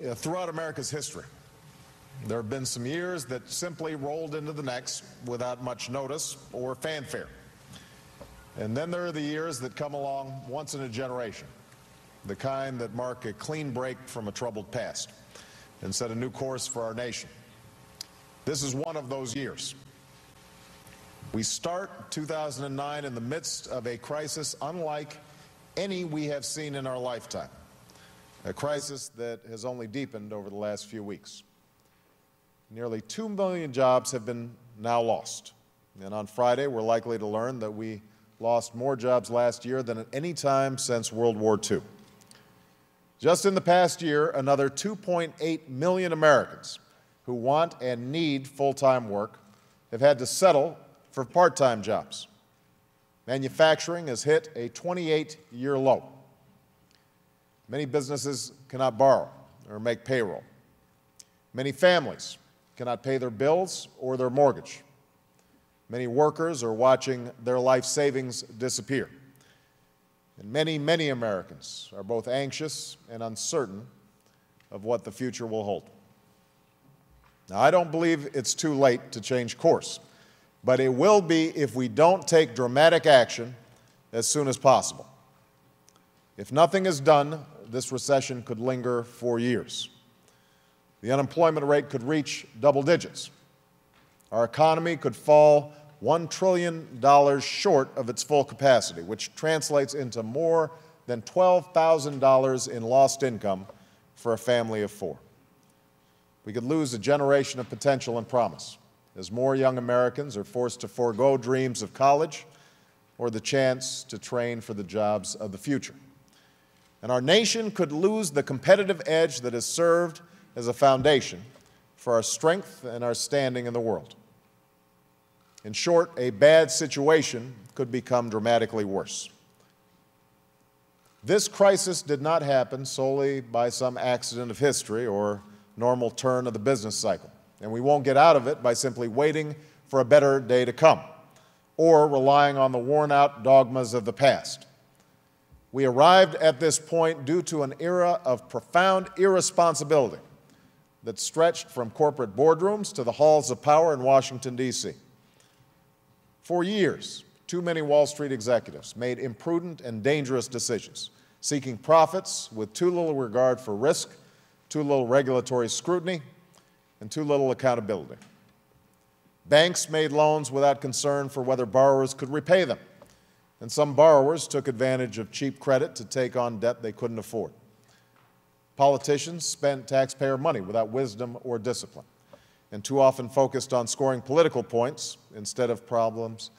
Throughout America's history, there have been some years that simply rolled into the next without much notice or fanfare. And then there are the years that come along once in a generation, the kind that mark a clean break from a troubled past and set a new course for our nation. This is one of those years. We start 2009 in the midst of a crisis unlike any we have seen in our lifetime, a crisis that has only deepened over the last few weeks. Nearly 2 million jobs have been now lost. And on Friday, we're likely to learn that we lost more jobs last year than at any time since World War II. Just in the past year, another 2.8 million Americans who want and need full-time work have had to settle for part-time jobs. Manufacturing has hit a 28-year low. Many businesses cannot borrow or make payroll. Many families cannot pay their bills or their mortgage. Many workers are watching their life savings disappear. And many, many Americans are both anxious and uncertain of what the future will hold. Now, I don't believe it's too late to change course, but it will be if we don't take dramatic action as soon as possible. If nothing is done, this recession could linger for years. The unemployment rate could reach double digits. Our economy could fall $1 trillion short of its full capacity, which translates into more than $12,000 in lost income for a family of four. We could lose a generation of potential and promise as more young Americans are forced to forego dreams of college or the chance to train for the jobs of the future. And our nation could lose the competitive edge that has served as a foundation for our strength and our standing in the world. In short, a bad situation could become dramatically worse. This crisis did not happen solely by some accident of history or normal turn of the business cycle, and we won't get out of it by simply waiting for a better day to come or relying on the worn-out dogmas of the past. We arrived at this point due to an era of profound irresponsibility that stretched from corporate boardrooms to the halls of power in Washington, D.C. For years, too many Wall Street executives made imprudent and dangerous decisions, seeking profits with too little regard for risk, too little regulatory scrutiny, and too little accountability. Banks made loans without concern for whether borrowers could repay them, and some borrowers took advantage of cheap credit to take on debt they couldn't afford. Politicians spent taxpayer money without wisdom or discipline, and too often focused on scoring political points instead of problems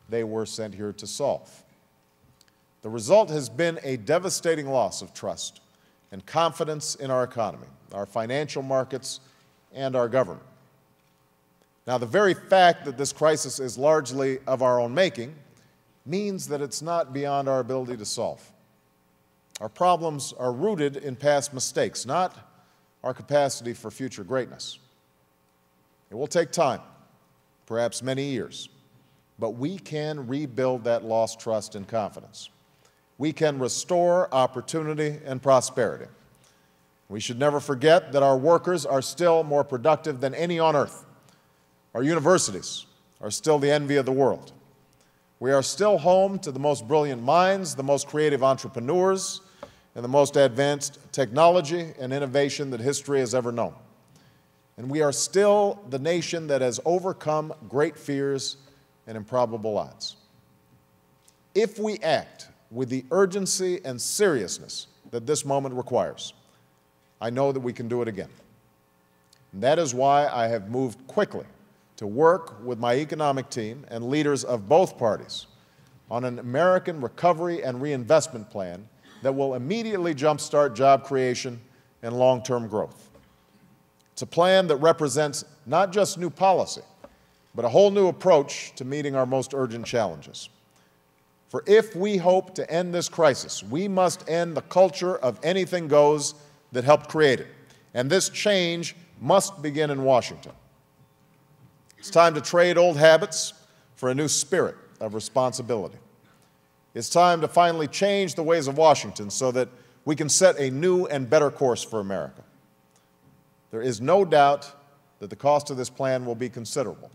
they were sent here to solve. The result has been a devastating loss of trust and confidence in our economy, our financial markets, and our government. Now, the very fact that this crisis is largely of our own making means that it's not beyond our ability to solve. Our problems are rooted in past mistakes, not our capacity for future greatness. It will take time, perhaps many years, but we can rebuild that lost trust and confidence. We can restore opportunity and prosperity. We should never forget that our workers are still more productive than any on earth. Our universities are still the envy of the world. We are still home to the most brilliant minds, the most creative entrepreneurs, and the most advanced technology and innovation that history has ever known. And we are still the nation that has overcome great fears and improbable odds. If we act with the urgency and seriousness that this moment requires, I know that we can do it again. And that is why I have moved quickly to work with my economic team and leaders of both parties on an American recovery and reinvestment plan that will immediately jumpstart job creation and long-term growth. It's a plan that represents not just new policy, but a whole new approach to meeting our most urgent challenges. For if we hope to end this crisis, we must end the culture of anything goes that helped create it. And this change must begin in Washington. It's time to trade old habits for a new spirit of responsibility. It's time to finally change the ways of Washington so that we can set a new and better course for America. There is no doubt that the cost of this plan will be considerable.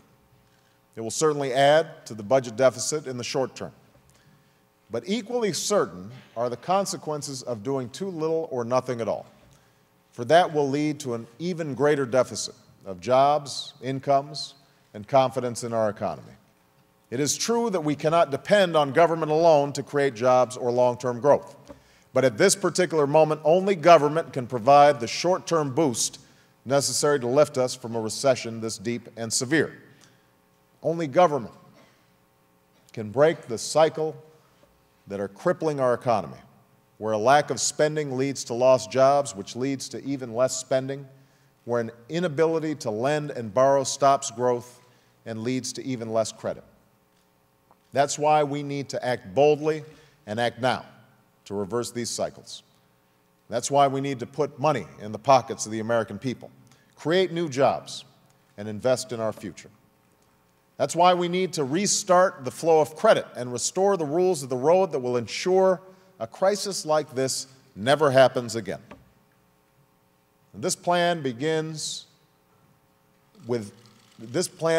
It will certainly add to the budget deficit in the short term. But equally certain are the consequences of doing too little or nothing at all, for that will lead to an even greater deficit of jobs, incomes, and confidence in our economy. It is true that we cannot depend on government alone to create jobs or long-term growth. But at this particular moment, only government can provide the short-term boost necessary to lift us from a recession this deep and severe. Only government can break the cycle that are crippling our economy, where a lack of spending leads to lost jobs, which leads to even less spending, where an inability to lend and borrow stops growth and leads to even less credit. That's why we need to act boldly and act now to reverse these cycles. That's why we need to put money in the pockets of the American people, create new jobs, and invest in our future. That's why we need to restart the flow of credit and restore the rules of the road that will ensure a crisis like this never happens again. And this plan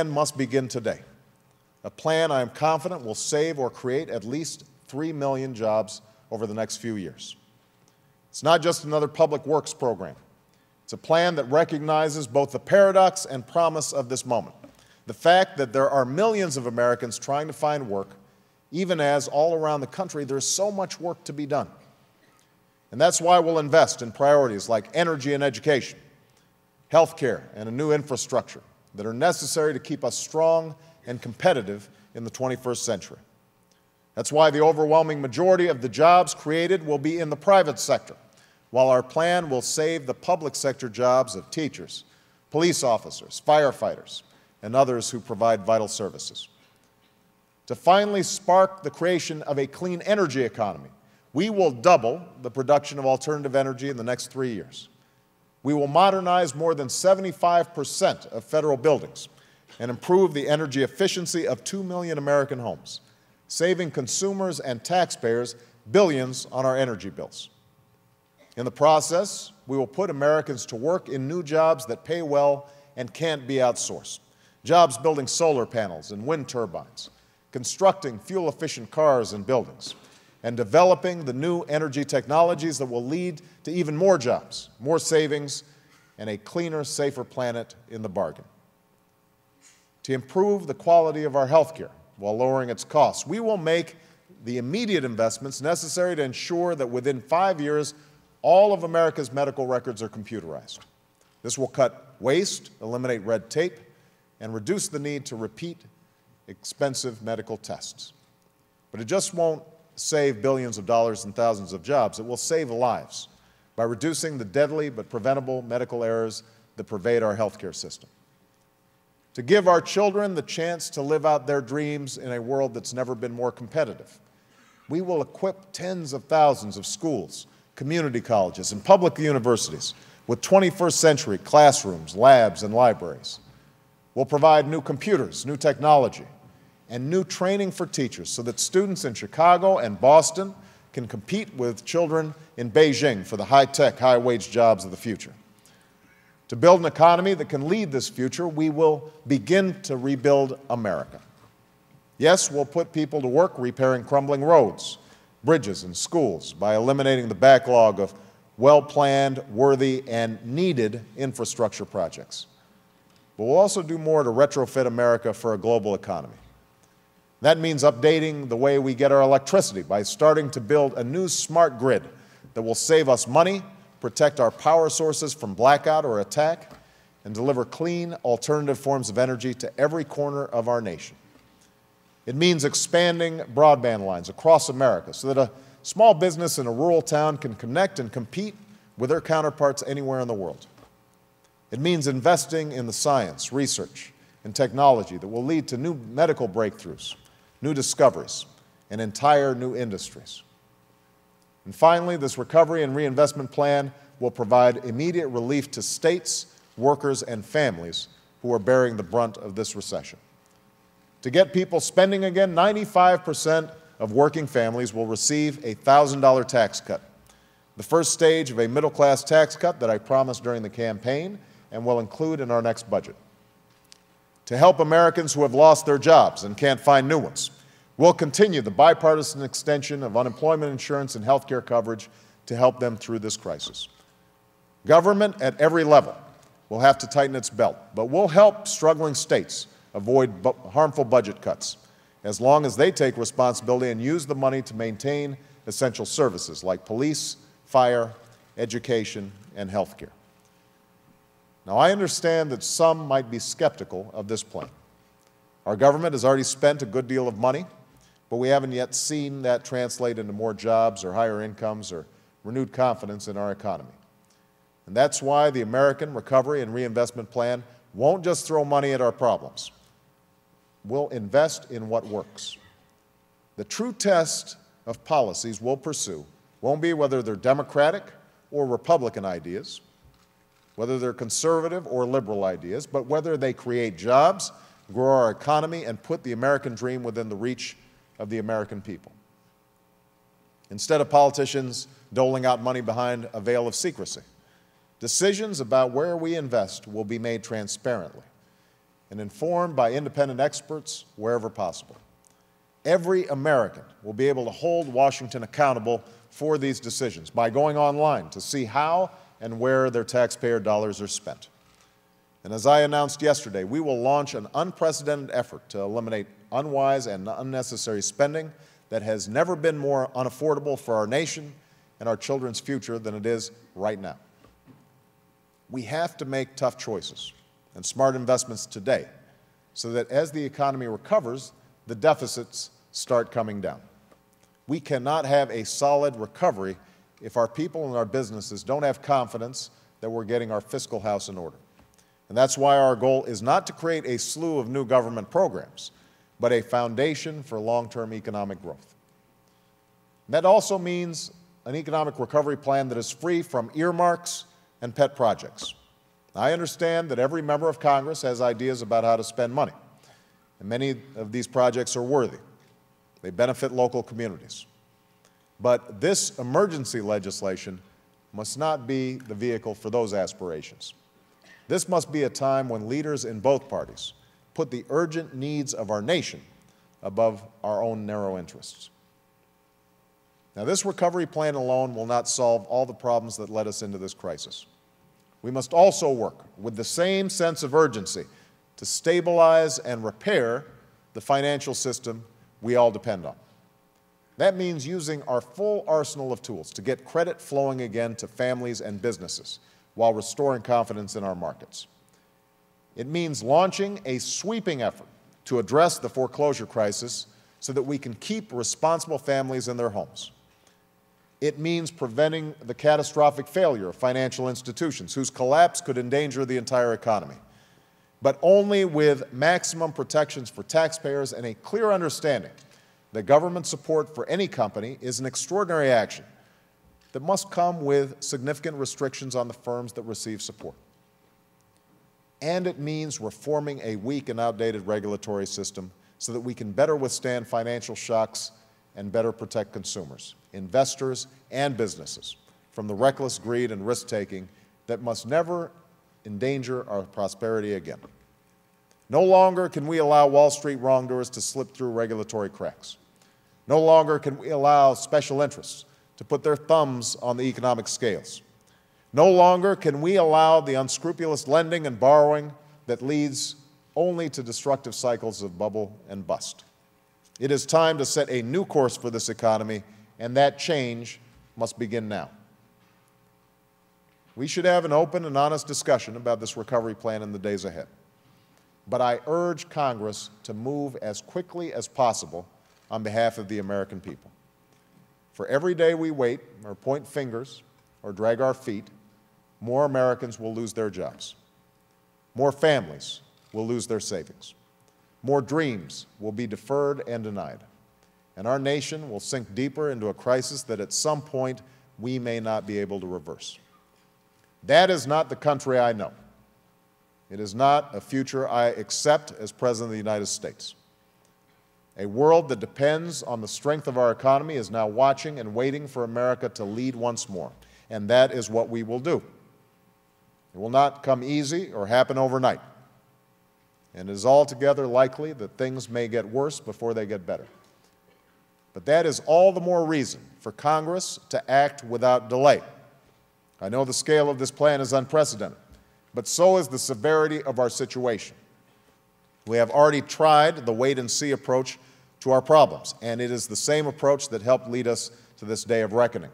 must begin today. A plan I am confident will save or create at least 3 million jobs over the next few years. It's not just another public works program. It's a plan that recognizes both the paradox and promise of this moment. The fact that there are millions of Americans trying to find work, even as all around the country there's so much work to be done. And that's why we'll invest in priorities like energy and education, healthcare, and a new infrastructure that are necessary to keep us strong and competitive in the 21st century. That's why the overwhelming majority of the jobs created will be in the private sector, while our plan will save the public sector jobs of teachers, police officers, firefighters, and others who provide vital services. To finally spark the creation of a clean energy economy, we will double the production of alternative energy in the next 3 years. We will modernize more than 75% of federal buildings and improve the energy efficiency of 2 million American homes, saving consumers and taxpayers billions on our energy bills. In the process, we will put Americans to work in new jobs that pay well and can't be outsourced. Jobs building solar panels and wind turbines, constructing fuel-efficient cars and buildings, and developing the new energy technologies that will lead to even more jobs, more savings, and a cleaner, safer planet in the bargain. To improve the quality of our health care while lowering its costs, we will make the immediate investments necessary to ensure that within 5 years, all of America's medical records are computerized. This will cut waste, eliminate red tape, and reduce the need to repeat expensive medical tests. But it just won't save billions of dollars and thousands of jobs. It will save lives by reducing the deadly but preventable medical errors that pervade our healthcare system. To give our children the chance to live out their dreams in a world that's never been more competitive, we will equip tens of thousands of schools, community colleges, and public universities with 21st century classrooms, labs, and libraries. We'll provide new computers, new technology, and new training for teachers so that students in Chicago and Boston can compete with children in Beijing for the high-tech, high-wage jobs of the future. To build an economy that can lead this future, we will begin to rebuild America. Yes, we'll put people to work repairing crumbling roads, bridges, and schools by eliminating the backlog of well-planned, worthy, and needed infrastructure projects. But we'll also do more to retrofit America for a global economy. That means updating the way we get our electricity by starting to build a new smart grid that will save us money, protect our power sources from blackout or attack, and deliver clean, alternative forms of energy to every corner of our nation. It means expanding broadband lines across America so that a small business in a rural town can connect and compete with their counterparts anywhere in the world. It means investing in the science, research, and technology that will lead to new medical breakthroughs, new discoveries, and entire new industries. And finally, this recovery and reinvestment plan will provide immediate relief to states, workers, and families who are bearing the brunt of this recession. To get people spending again, 95% of working families will receive a $1,000 tax cut, the first stage of a middle-class tax cut that I promised during the campaign and will include in our next budget. To help Americans who have lost their jobs and can't find new ones, we'll continue the bipartisan extension of unemployment insurance and health care coverage to help them through this crisis. Government at every level will have to tighten its belt, but we'll help struggling states avoid harmful budget cuts as long as they take responsibility and use the money to maintain essential services like police, fire, education, and health care. Now, I understand that some might be skeptical of this plan. Our government has already spent a good deal of money, but we haven't yet seen that translate into more jobs or higher incomes or renewed confidence in our economy. And that's why the American Recovery and Reinvestment Plan won't just throw money at our problems. We'll invest in what works. The true test of policies we'll pursue won't be whether they're Democratic or Republican ideas, whether they're conservative or liberal ideas, but whether they create jobs, grow our economy, and put the American dream within the reach of the American people. Instead of politicians doling out money behind a veil of secrecy, decisions about where we invest will be made transparently and informed by independent experts wherever possible. Every American will be able to hold Washington accountable for these decisions by going online to see how and where their taxpayer dollars are spent. And as I announced yesterday, we will launch an unprecedented effort to eliminate unwise and unnecessary spending that has never been more unaffordable for our nation and our children's future than it is right now. We have to make tough choices and smart investments today so that as the economy recovers, the deficits start coming down. We cannot have a solid recovery if our people and our businesses don't have confidence that we're getting our fiscal house in order. And that's why our goal is not to create a slew of new government programs, but a foundation for long-term economic growth. That also means an economic recovery plan that is free from earmarks and pet projects. I understand that every member of Congress has ideas about how to spend money, and many of these projects are worthy. They benefit local communities. But this emergency legislation must not be the vehicle for those aspirations. This must be a time when leaders in both parties put the urgent needs of our nation above our own narrow interests. Now, this recovery plan alone will not solve all the problems that led us into this crisis. We must also work with the same sense of urgency to stabilize and repair the financial system we all depend on. That means using our full arsenal of tools to get credit flowing again to families and businesses while restoring confidence in our markets. It means launching a sweeping effort to address the foreclosure crisis so that we can keep responsible families in their homes. It means preventing the catastrophic failure of financial institutions whose collapse could endanger the entire economy, but only with maximum protections for taxpayers and a clear understanding that government support for any company is an extraordinary action that must come with significant restrictions on the firms that receive support. And it means reforming a weak and outdated regulatory system so that we can better withstand financial shocks and better protect consumers, investors, and businesses from the reckless greed and risk-taking that must never endanger our prosperity again. No longer can we allow Wall Street wrongdoers to slip through regulatory cracks. No longer can we allow special interests to put their thumbs on the economic scales. No longer can we allow the unscrupulous lending and borrowing that leads only to destructive cycles of bubble and bust. It is time to set a new course for this economy, and that change must begin now. We should have an open and honest discussion about this recovery plan in the days ahead. But I urge Congress to move as quickly as possible on behalf of the American people. For every day we wait or point fingers or drag our feet, more Americans will lose their jobs. More families will lose their savings. More dreams will be deferred and denied. And our nation will sink deeper into a crisis that at some point we may not be able to reverse. That is not the country I know. It is not a future I accept as President of the United States. A world that depends on the strength of our economy is now watching and waiting for America to lead once more, and that is what we will do. It will not come easy or happen overnight. And it is altogether likely that things may get worse before they get better. But that is all the more reason for Congress to act without delay. I know the scale of this plan is unprecedented, but so is the severity of our situation. We have already tried the wait-and-see approach to our problems, and it is the same approach that helped lead us to this day of reckoning.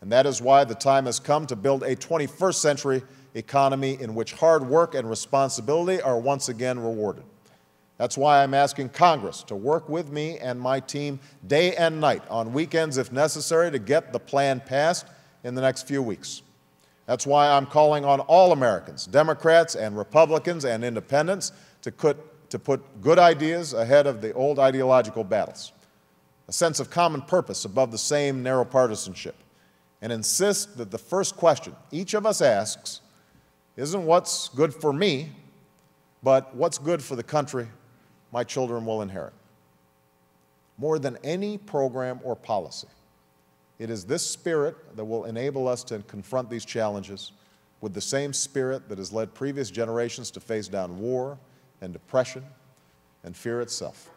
And that is why the time has come to build a 21st century economy in which hard work and responsibility are once again rewarded. That's why I'm asking Congress to work with me and my team day and night, on weekends if necessary, to get the plan passed in the next few weeks. That's why I'm calling on all Americans, Democrats and Republicans and independents, to put good ideas ahead of the old ideological battles, a sense of common purpose above the same narrow partisanship, and insist that the first question each of us asks isn't what's good for me, but what's good for the country my children will inherit. More than any program or policy, it is this spirit that will enable us to confront these challenges with the same spirit that has led previous generations to face down war and depression and fear itself.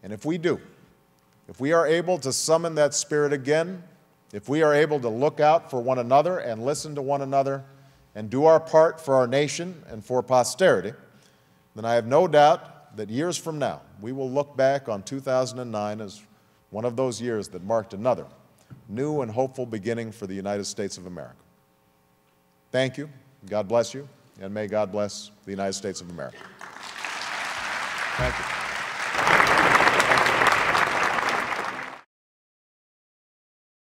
And if we do, if we are able to summon that spirit again, if we are able to look out for one another and listen to one another and do our part for our nation and for posterity, then I have no doubt that years from now, we will look back on 2009 as one of those years that marked another new and hopeful beginning for the United States of America. Thank you, God bless you, and may God bless the United States of America. Thank you.